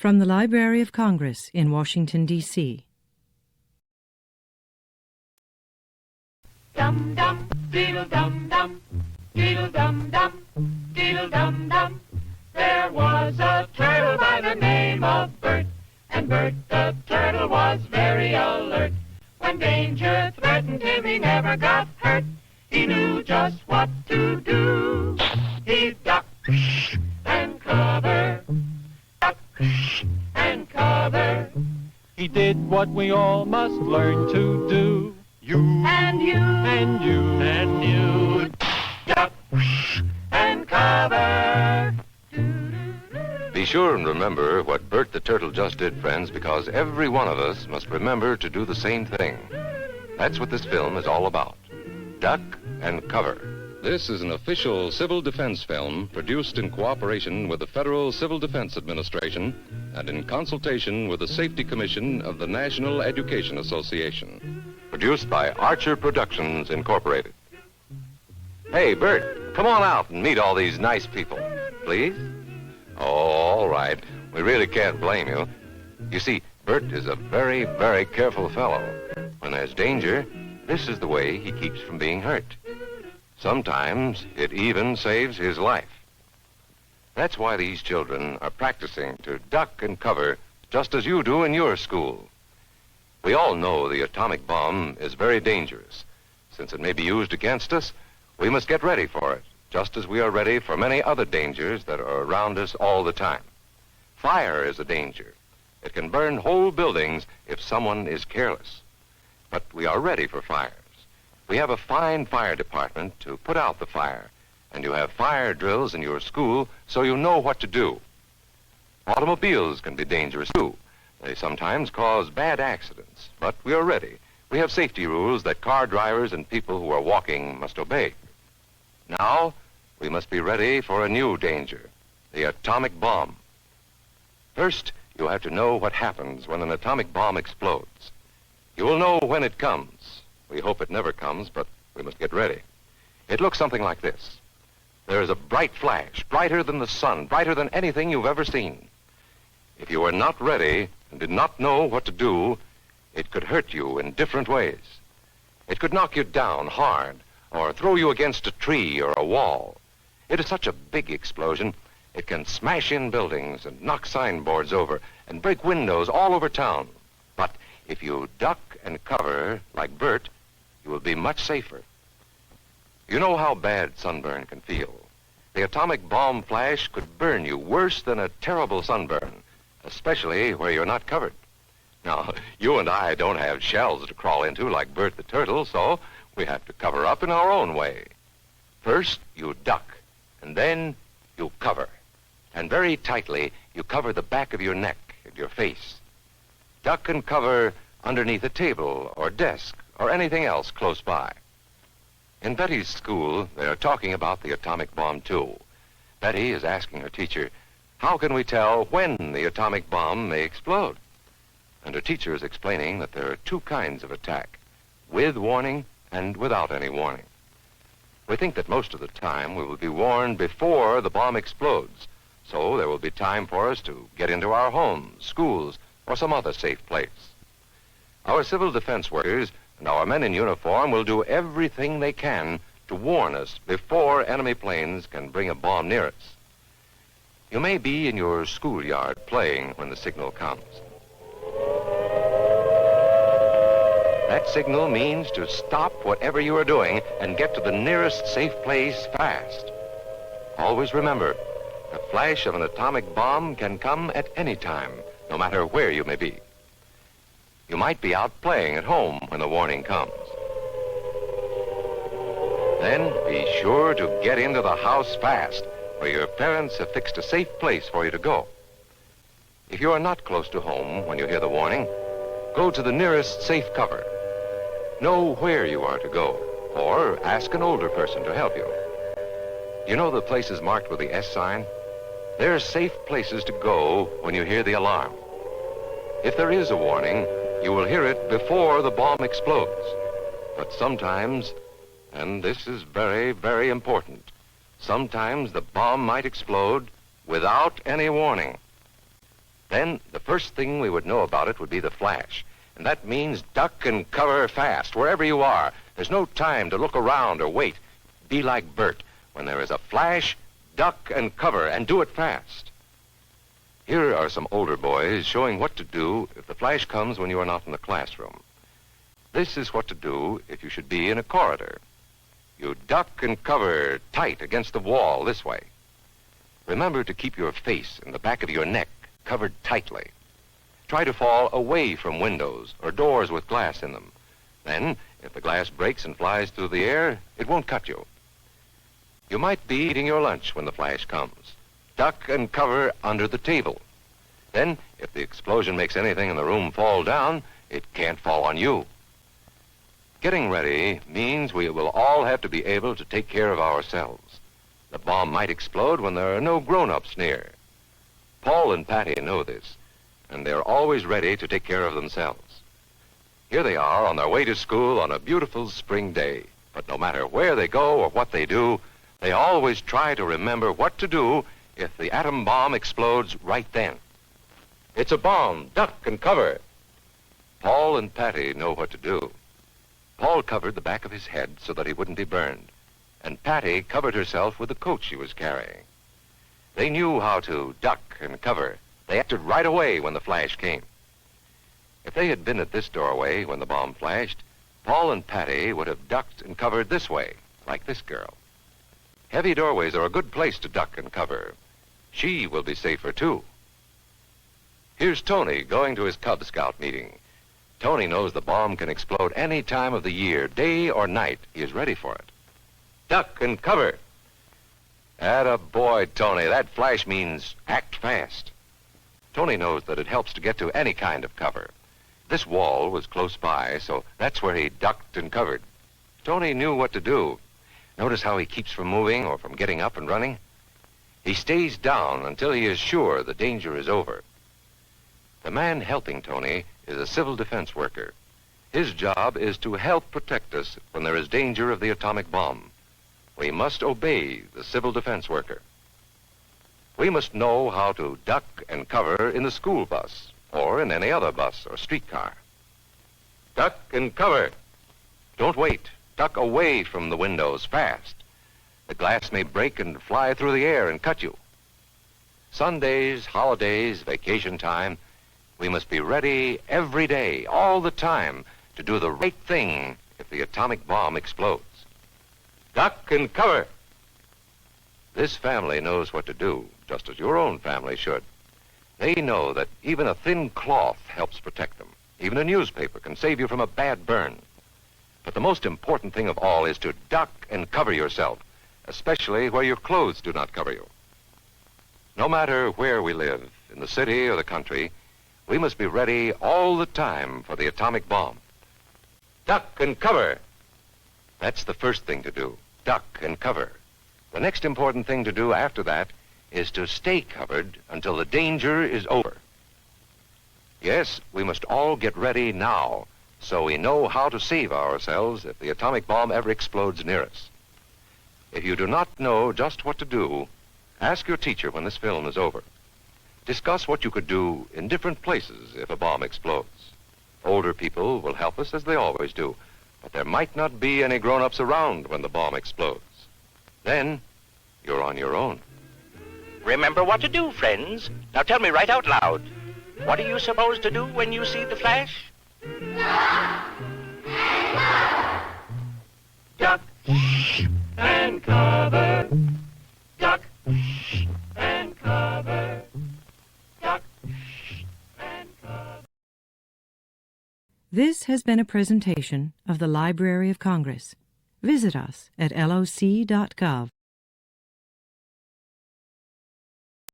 From the Library of Congress in Washington, D.C. Dum-dum, diddle-dum-dum, diddle-dum-dum, diddle-dum-dum. There was a turtle by the name of Bert, and Bert the turtle was very alert. When danger threatened him, he never got hurt. He knew just what to do. He'd duck and cover, duck and cover. He did what we all must learn to do. You and you and you and you, duck and cover. Be sure and remember what Bert the Turtle just did, friends, because every one of us must remember to do the same thing. That's what this film is all about. Duck and cover. This is an official civil defense film produced in cooperation with the Federal Civil Defense Administration and in consultation with the Safety Commission of the National Education Association. Produced by Archer Productions, Incorporated. Hey, Bert, come on out and meet all these nice people, please. Oh, all right. We really can't blame you. You see, Bert is a very, very careful fellow. When there's danger, this is the way he keeps from being hurt. Sometimes it even saves his life. That's why these children are practicing to duck and cover just as you do in your school. We all know the atomic bomb is very dangerous. Since it may be used against us, we must get ready for it, just as we are ready for many other dangers that are around us all the time. Fire is a danger. It can burn whole buildings if someone is careless. But we are ready for fires. We have a fine fire department to put out the fire, and you have fire drills in your school so you know what to do. Automobiles can be dangerous too. They sometimes cause bad accidents, but we are ready. We have safety rules that car drivers and people who are walking must obey. Now, we must be ready for a new danger, the atomic bomb. First, you have to know what happens when an atomic bomb explodes. You will know when it comes. We hope it never comes, but we must get ready. It looks something like this. There is a bright flash, brighter than the sun, brighter than anything you've ever seen. If you were not ready and did not know what to do, it could hurt you in different ways. It could knock you down hard or throw you against a tree or a wall. It is such a big explosion, it can smash in buildings and knock signboards over and break windows all over town. But if you duck and cover like Bert, you will be much safer. You know how bad sunburn can feel. The atomic bomb flash could burn you worse than a terrible sunburn, especially where you're not covered. Now, you and I don't have shells to crawl into like Bert the Turtle, so we have to cover up in our own way. First, you duck, and then you cover. And very tightly, you cover the back of your neck and your face. Duck and cover underneath a table or desk or anything else close by. In Betty's school, they are talking about the atomic bomb, too. Betty is asking her teacher, how can we tell when the atomic bomb may explode? And her teacher is explaining that there are two kinds of attack, with warning and without any warning. We think that most of the time we will be warned before the bomb explodes, so there will be time for us to get into our homes, schools, or some other safe place. Our civil defense workers and our men in uniform will do everything they can to warn us before enemy planes can bring a bomb near us. You may be in your schoolyard playing when the signal comes. That signal means to stop whatever you are doing and get to the nearest safe place fast. Always remember, the flash of an atomic bomb can come at any time, no matter where you may be. You might be out playing at home when the warning comes. Then be sure to get into the house fast, where your parents have fixed a safe place for you to go. If you are not close to home when you hear the warning, go to the nearest safe cover. Know where you are to go, or ask an older person to help you. You know the places marked with the S sign? They're safe places to go when you hear the alarm. If there is a warning, you will hear it before the bomb explodes. But sometimes, and this is very, very important, sometimes the bomb might explode without any warning. Then the first thing we would know about it would be the flash. And that means duck and cover fast, wherever you are. There's no time to look around or wait. Be like Bert. When there is a flash, duck and cover, and do it fast. Here are some older boys showing what to do if the flash comes when you are not in the classroom. This is what to do if you should be in a corridor. You duck and cover tight against the wall this way. Remember to keep your face and the back of your neck covered tightly. Try to fall away from windows or doors with glass in them. Then, if the glass breaks and flies through the air, it won't cut you. You might be eating your lunch when the flash comes. Duck and cover under the table. Then, if the explosion makes anything in the room fall down, it can't fall on you. Getting ready means we will all have to be able to take care of ourselves. The bomb might explode when there are no grown-ups near. Paul and Patty know this, and they're always ready to take care of themselves. Here they are on their way to school on a beautiful spring day. But no matter where they go or what they do, they always try to remember what to do if the atom bomb explodes right then. It's a bomb. Duck and cover. Paul and Patty know what to do. Paul covered the back of his head so that he wouldn't be burned, and Patty covered herself with the coat she was carrying. They knew how to duck and cover. They acted right away when the flash came. If they had been at this doorway when the bomb flashed, Paul and Patty would have ducked and covered this way, like this girl. Heavy doorways are a good place to duck and cover. She will be safer, too. Here's Tony going to his Cub Scout meeting. Tony knows the bomb can explode any time of the year, day or night. He is ready for it. Duck and cover. Atta boy, Tony. That flash means act fast. Tony knows that it helps to get to any kind of cover. This wall was close by, so that's where he ducked and covered. Tony knew what to do. Notice how he keeps from moving or from getting up and running? He stays down until he is sure the danger is over. The man helping Tony is a civil defense worker. His job is to help protect us when there is danger of the atomic bomb. We must obey the civil defense worker. We must know how to duck and cover in the school bus or in any other bus or streetcar. Duck and cover. Don't wait. Duck away from the windows fast. The glass may break and fly through the air and cut you. Sundays, holidays, vacation time, we must be ready every day, all the time, to do the right thing if the atomic bomb explodes. Duck and cover. This family knows what to do, just as your own family should. They know that even a thin cloth helps protect them. Even a newspaper can save you from a bad burn. But the most important thing of all is to duck and cover yourself, especially where your clothes do not cover you. No matter where we live, in the city or the country, we must be ready all the time for the atomic bomb. Duck and cover. That's the first thing to do, duck and cover. The next important thing to do after that is to stay covered until the danger is over. Yes, we must all get ready now so we know how to save ourselves if the atomic bomb ever explodes near us. If you do not know just what to do, ask your teacher when this film is over. Discuss what you could do in different places if a bomb explodes. Older people will help us as they always do, but there might not be any grown-ups around when the bomb explodes. Then, you're on your own. Remember what to do, friends. Now tell me right out loud. What are you supposed to do when you see the flash? Duck and cover. Duck and cover. Duck and cover. This has been a presentation of the Library of Congress. Visit us at loc.gov.